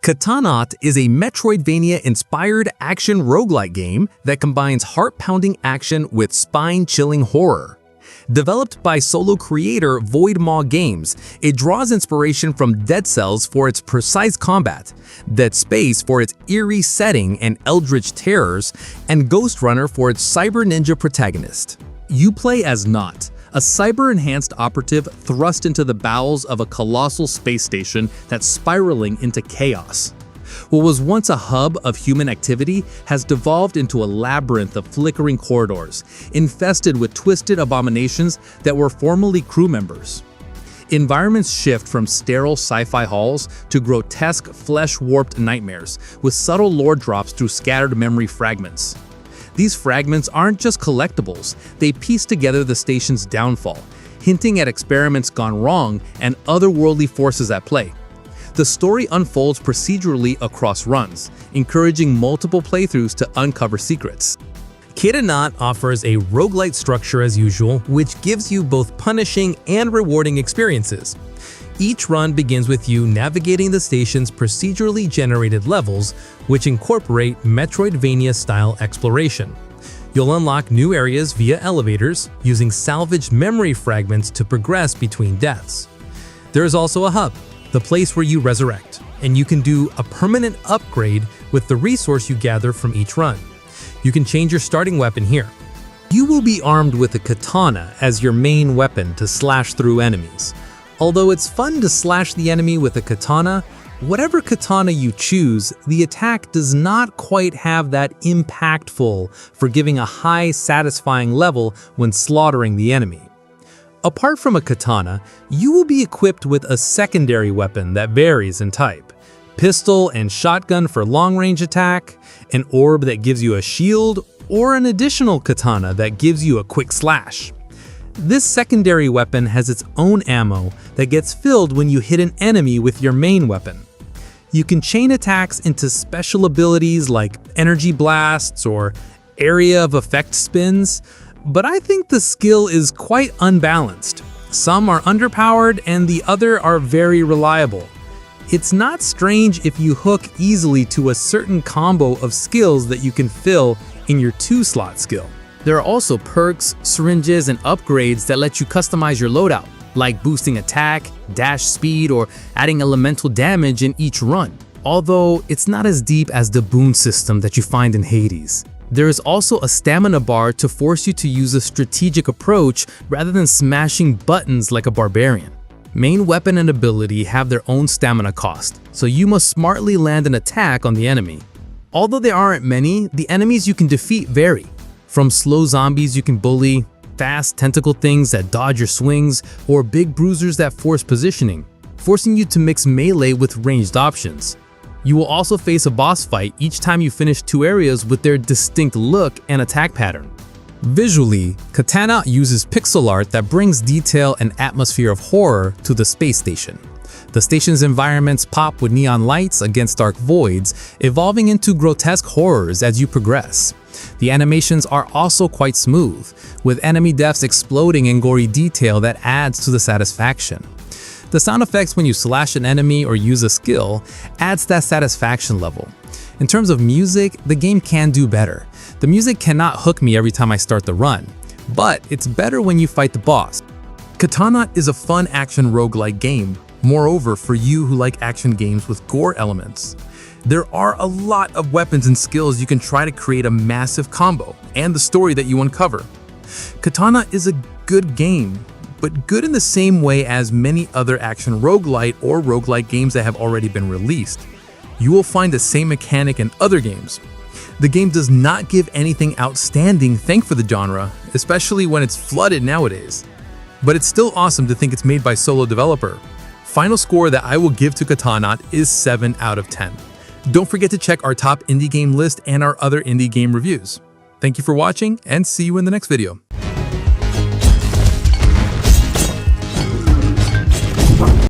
Katanaut is a Metroidvania-inspired action roguelite game that combines heart-pounding action with spine-chilling horror. Developed by solo creator Void Maw Games, it draws inspiration from Dead Cells for its precise combat, Dead Space for its eerie setting and eldritch terrors, and Ghost Runner for its cyber ninja protagonist. You play as Naut, a cyber-enhanced operative thrust into the bowels of a colossal space station that's spiraling into chaos. What was once a hub of human activity has devolved into a labyrinth of flickering corridors, infested with twisted abominations that were formerly crew members. Environments shift from sterile sci-fi halls to grotesque, flesh-warped nightmares, with subtle lore drops through scattered memory fragments. These fragments aren't just collectibles, they piece together the station's downfall, hinting at experiments gone wrong and otherworldly forces at play. The story unfolds procedurally across runs, encouraging multiple playthroughs to uncover secrets. Katanaut offers a roguelite structure as usual, which gives you both punishing and rewarding experiences. Each run begins with you navigating the station's procedurally generated levels, which incorporate Metroidvania-style exploration. You'll unlock new areas via elevators, using salvaged memory fragments to progress between deaths. There is also a hub, the place where you resurrect, and you can do a permanent upgrade with the resource you gather from each run. You can change your starting weapon here. You will be armed with a katana as your main weapon to slash through enemies. Although it's fun to slash the enemy with a katana, whatever katana you choose, the attack does not quite have that impactful for giving a high, satisfying level when slaughtering the enemy. Apart from a katana, you will be equipped with a secondary weapon that varies in type. Pistol and shotgun for long-range attack, an orb that gives you a shield, or an additional katana that gives you a quick slash. This secondary weapon has its own ammo that gets filled when you hit an enemy with your main weapon. You can chain attacks into special abilities like energy blasts or area of effect spins, but I think the skill is quite unbalanced. Some are underpowered and the other are very reliable. It's not strange if you hook easily to a certain combo of skills that you can fill in your 2-slot skill. There are also perks, syringes, and upgrades that let you customize your loadout, like boosting attack, dash speed, or adding elemental damage in each run, although it's not as deep as the boon system that you find in Hades. There is also a stamina bar to force you to use a strategic approach rather than smashing buttons like a barbarian. Main weapon and ability have their own stamina cost, so you must smartly land an attack on the enemy. Although there aren't many, the enemies you can defeat vary. From slow zombies you can bully, fast tentacle things that dodge your swings, or big bruisers that force positioning, forcing you to mix melee with ranged options. You will also face a boss fight each time you finish 2 areas with their distinct look and attack pattern. Visually, Katanaut uses pixel art that brings detail and atmosphere of horror to the space station. The station's environments pop with neon lights against dark voids, evolving into grotesque horrors as you progress. The animations are also quite smooth, with enemy deaths exploding in gory detail that adds to the satisfaction. The sound effects when you slash an enemy or use a skill adds that satisfaction level. In terms of music, the game can do better. The music cannot hook me every time I start the run, but it's better when you fight the boss. Katanaut is a fun action roguelike game, moreover for you who like action games with gore elements. There are a lot of weapons and skills you can try to create a massive combo, and the story that you uncover. Katana is a good game, but good in the same way as many other action roguelite or roguelike games that have already been released. You will find the same mechanic in other games. The game does not give anything outstanding thanks for the genre, especially when it's flooded nowadays. But it's still awesome to think it's made by a solo developer. Final score that I will give to Katanaut is 7 out of 10. Don't forget to check our top indie game list and our other indie game reviews. Thank you for watching, and see you in the next video.